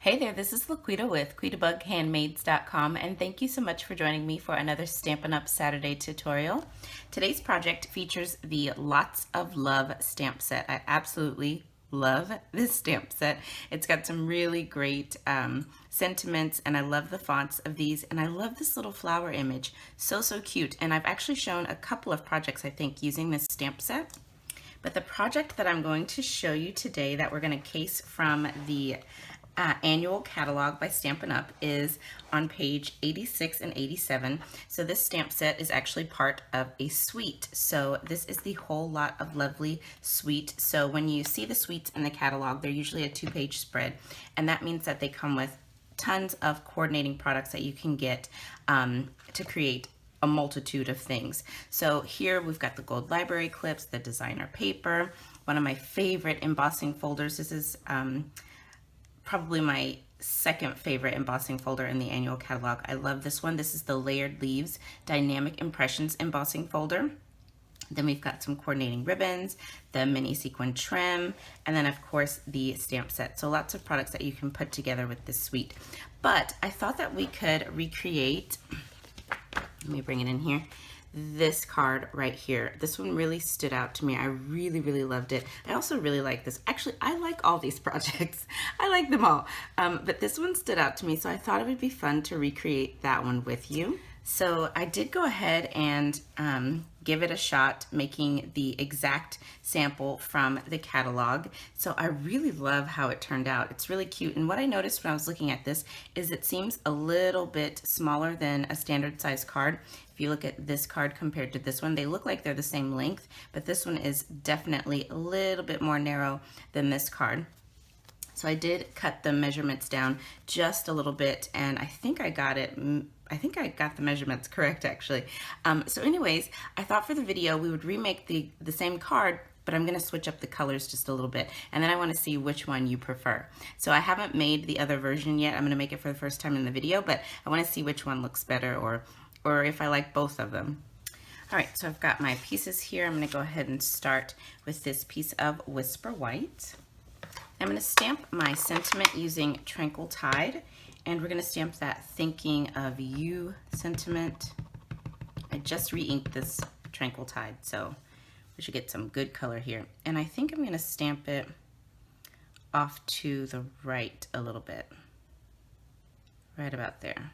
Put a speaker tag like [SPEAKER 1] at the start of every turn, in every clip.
[SPEAKER 1] Hey there, this is LaQuita with QuitaBugHandmaids.com, and thank you so much for joining me for another Stampin' Up! Saturday tutorial. Today's project features the Lots of Love stamp set. I absolutely love this stamp set. It's got some really great sentiments, and I love the fonts of these, and I love this little flower image. So cute, and I've actually shown a couple of projects, I think, using this stamp set. But the project that I'm going to show you today that we're going to case from the annual catalog by Stampin' Up! Is on page 86 and 87. So this stamp set is actually part of a suite. So this is the Whole Lot of Lovely suite. So when you see the suites in the catalog, they're usually a 2-page spread, and that means that they come with tons of coordinating products that you can get to create a multitude of things. So here we've got the gold library clips, the designer paper, one of my favorite embossing folders. This is probably my second favorite embossing folder in the annual catalog. I love this one. This is the Layered Leaves Dynamic Impressions embossing folder. Then we've got some coordinating ribbons, the mini sequin trim, and then of course the stamp set. So lots of products that you can put together with this suite. But I thought that we could recreate, let me bring it in here, this card right here. This one really stood out to me. I really loved it. I also really like this. Actually, I like all these projects. I like them all. But this one stood out to me, so I thought it would be fun to recreate that one with you. So I did go ahead and give it a shot making the exact sample from the catalog. So I really love how it turned out. It's really cute. And what I noticed when I was looking at this is it seems a little bit smaller than a standard size card. If you look at this card compared to this one, they look like they're the same length, but this one is definitely a little bit more narrow than this card. So I did cut the measurements down just a little bit, and I think I got it. I think I got the measurements correct, actually. So anyways, I thought for the video we would remake the same card, but I'm gonna switch up the colors just a little bit, and then I wanna see which one you prefer. So I haven't made the other version yet. I'm gonna make it for the first time in the video, but I wanna see which one looks better, or if I like both of them. All right, so I've got my pieces here. I'm gonna go ahead and start with this piece of Whisper White. I'm going to stamp my sentiment using Tranquil Tide, and we're going to stamp that Thinking of You sentiment. I just re-inked this Tranquil Tide, so we should get some good color here. And I think I'm going to stamp it off to the right a little bit, right about there.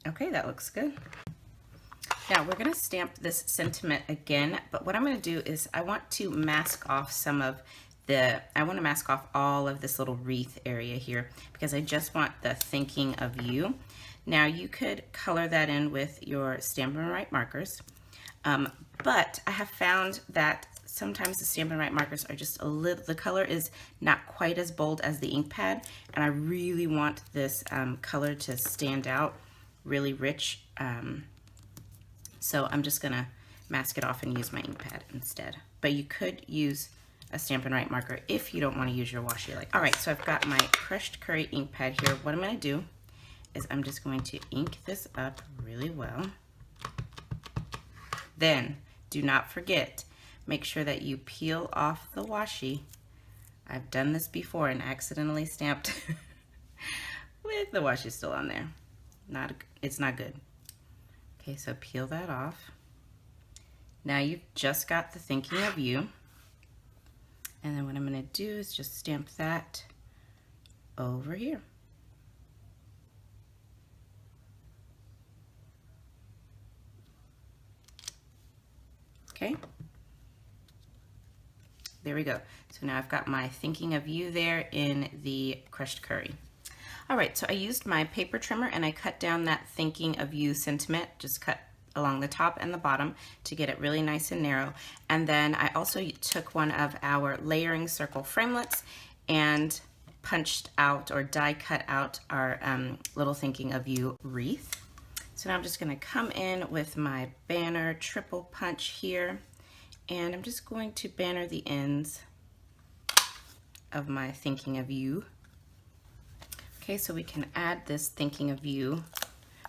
[SPEAKER 1] Okay, that looks good. Now we're going to stamp this sentiment again, but what I'm going to do is I want to mask off mask off all of this little wreath area here because I just want the Thinking of You. Now you could color that in with your Stampin' Up! Markers, but I have found that sometimes the Stampin' Up! Markers are just a little, the color is not quite as bold as the ink pad, and I really want this color to stand out really rich. So I'm just gonna mask it off and use my ink pad instead. But you could use a Stampin' Up! Marker if you don't want to use your washi like. All right, so I've got my Crushed Curry ink pad here. What I'm gonna do is I'm just going to ink this up really well. Then, do not forget, make sure that you peel off the washi. I've done this before and accidentally stamped with the washi still on there. It's not good. Okay, so peel that off. Now you've just got the Thinking of You. And then what I'm gonna do is just stamp that over here. Okay. There we go. So now I've got my Thinking of You there in the Crushed Curry. All right, so I used my paper trimmer and I cut down that Thinking of You sentiment, just cut along the top and the bottom to get it really nice and narrow. And then I also took one of our layering circle framelits and punched out or die cut out our little Thinking of You wreath. So now I'm just gonna come in with my banner triple punch here, and I'm just going to banner the ends of my Thinking of You. Okay, so we can add this Thinking of You.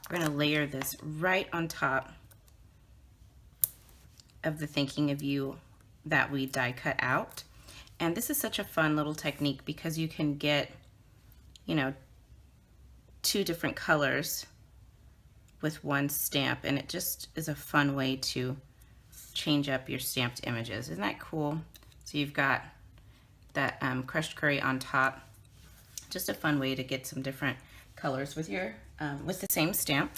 [SPEAKER 1] We're gonna layer this right on top of the Thinking of You that we die cut out. And this is such a fun little technique because you can get, you know, 2 different colors with one stamp, and it just is a fun way to change up your stamped images. Isn't that cool? So you've got that crushed curry on top. Just a fun way to get some different colors with your with the same stamp.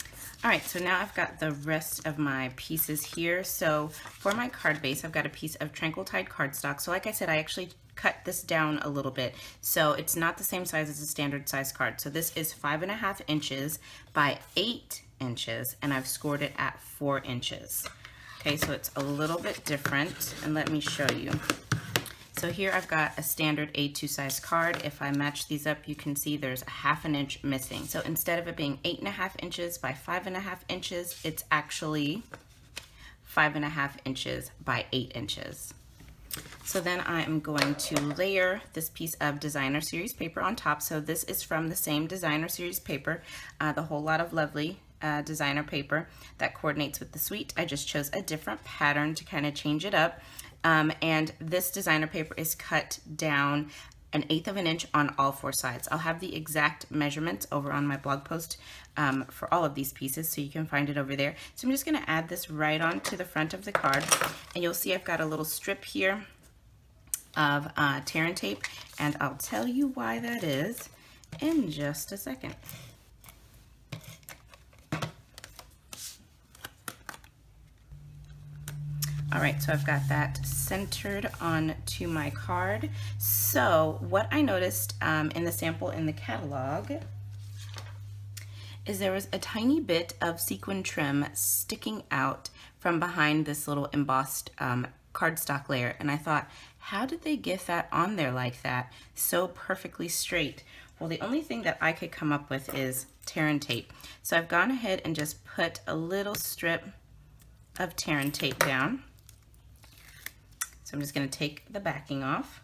[SPEAKER 1] All right, so now I've got the rest of my pieces here. So for my card base, I've got a piece of Tranquil Tide cardstock. So like I said, I actually cut this down a little bit. So it's not the same size as a standard size card. So this is 5.5 inches by 8 inches, and I've scored it at 4 inches. Okay, so it's a little bit different, and let me show you. So here I've got a standard A2 size card. If I match these up, you can see there's a 1/2 inch missing. So instead of it being 8.5 inches by 5.5 inches, it's actually 5.5 inches by 8 inches. So then I'm going to layer this piece of designer series paper on top. So this is from the same designer series paper, the Whole Lot of Lovely designer paper that coordinates with the suite. I just chose a different pattern to kind of change it up. And this designer paper is cut down 1/8 of an inch on all 4 sides. I'll have the exact measurements over on my blog post for all of these pieces, so you can find it over there. So I'm just going to add this right on to the front of the card, and you'll see I've got a little strip here of tear and tape, and I'll tell you why that is in just a second. All right, so I've got that centered onto my card. So what I noticed in the sample in the catalog is there was a tiny bit of sequin trim sticking out from behind this little embossed cardstock layer. And I thought, how did they get that on there like that, so perfectly straight? Well, the only thing that I could come up with is tear and tape. So I've gone ahead and just put a little strip of tear and tape down. So I'm just going to take the backing off,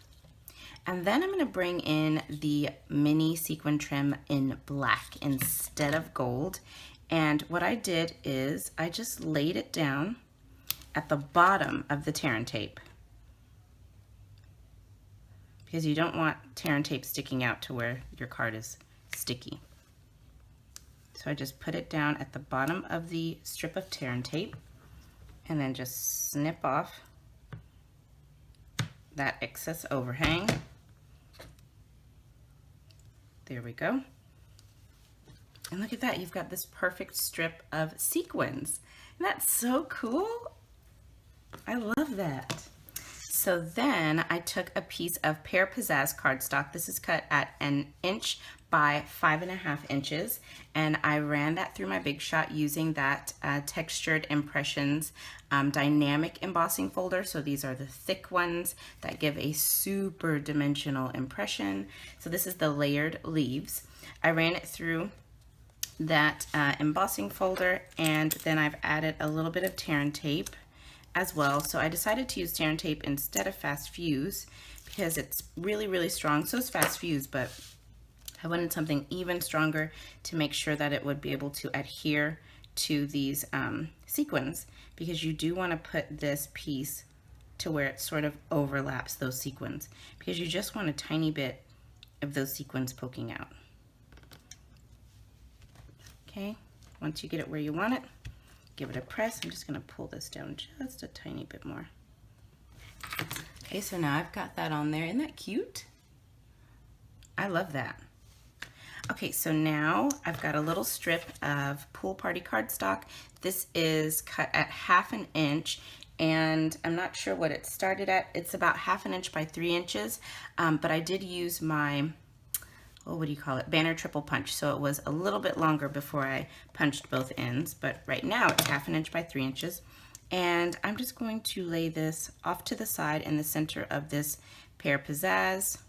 [SPEAKER 1] and then I'm going to bring in the mini sequin trim in black instead of gold. And what I did is I just laid it down at the bottom of the tear and tape, because you don't want tear and tape sticking out to where your card is sticky. So I just put it down at the bottom of the strip of tear and tape, and then just snip off that excess overhang. There we go. And look at that, you've got this perfect strip of sequins. And that's so cool. I love that. So then I took a piece of Pear Pizzazz cardstock. This is cut at 1 inch by 5.5 inches, and I ran that through my Big Shot using that Textured Impressions dynamic embossing folder. So these are the thick ones that give a super dimensional impression. So this is the layered leaves. I ran it through that embossing folder, and then I've added a little bit of tear and tape as well. So I decided to use tear and tape instead of Fast Fuse because it's really, really strong. So is Fast Fuse, but I wanted something even stronger to make sure that it would be able to adhere to these sequins, because you do want to put this piece to where it sort of overlaps those sequins, because you just want a tiny bit of those sequins poking out. Okay, once you get it where you want it, give it a press. I'm just going to pull this down just a tiny bit more. Okay, so now I've got that on there. Isn't that cute? I love that. Okay, so now I've got a little strip of Pool Party cardstock. This is cut at 1/2 inch, and I'm not sure what it started at. It's about 1/2 inch by 3 inches, but I did use my, oh, what do you call it, banner triple punch. So it was a little bit longer before I punched both ends, but right now it's 1/2 inch by 3 inches. And I'm just going to lay this off to the side in the center of this Pear Pizzazz.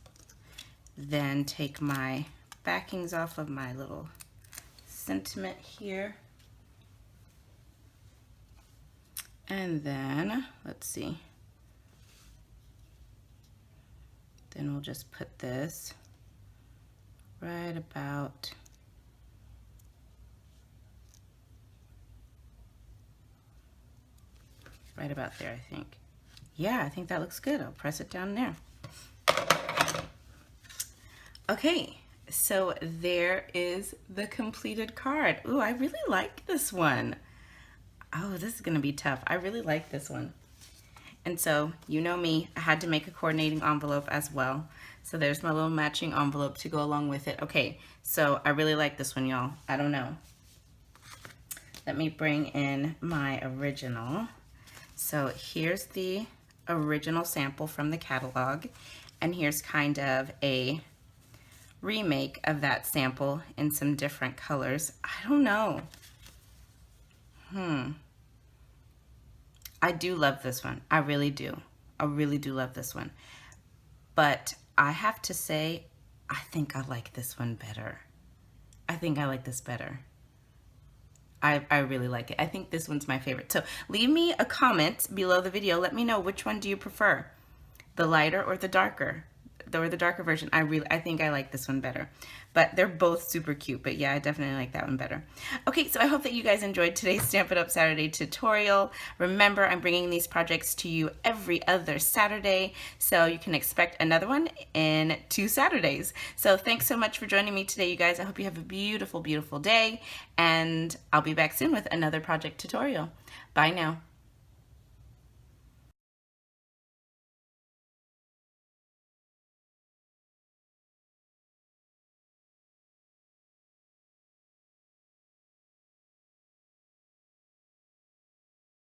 [SPEAKER 1] Then take my backings off of my little sentiment here. And then, let's see. Then we'll just put this right about there, I think. Yeah, I think that looks good. I'll press it down there. Okay, so there is the completed card. Ooh, I really like this one. Oh, this is gonna be tough. I really like this one. And so, you know me, I had to make a coordinating envelope as well. So there's my little matching envelope to go along with it. Okay, so I really like this one, y'all. I don't know. Let me bring in my original. So here's the original sample from the catalog, and here's kind of a remake of that sample in some different colors. I don't know. I do love this one. I really do. I really do love this one. But I have to say, I think I like this one better. I think I like this better. I really like it. I think this one's my favorite. So leave me a comment below the video. Let me know, which one do you prefer? The lighter or the darker? Or the darker version. I think I like this one better. But they're both super cute. But yeah, I definitely like that one better. Okay, so I hope that you guys enjoyed today's Stampin' Up! Saturday tutorial. Remember, I'm bringing these projects to you every other Saturday, so you can expect another one in 2 Saturdays. So thanks so much for joining me today, you guys. I hope you have a beautiful, beautiful day, and I'll be back soon with another project tutorial. Bye now.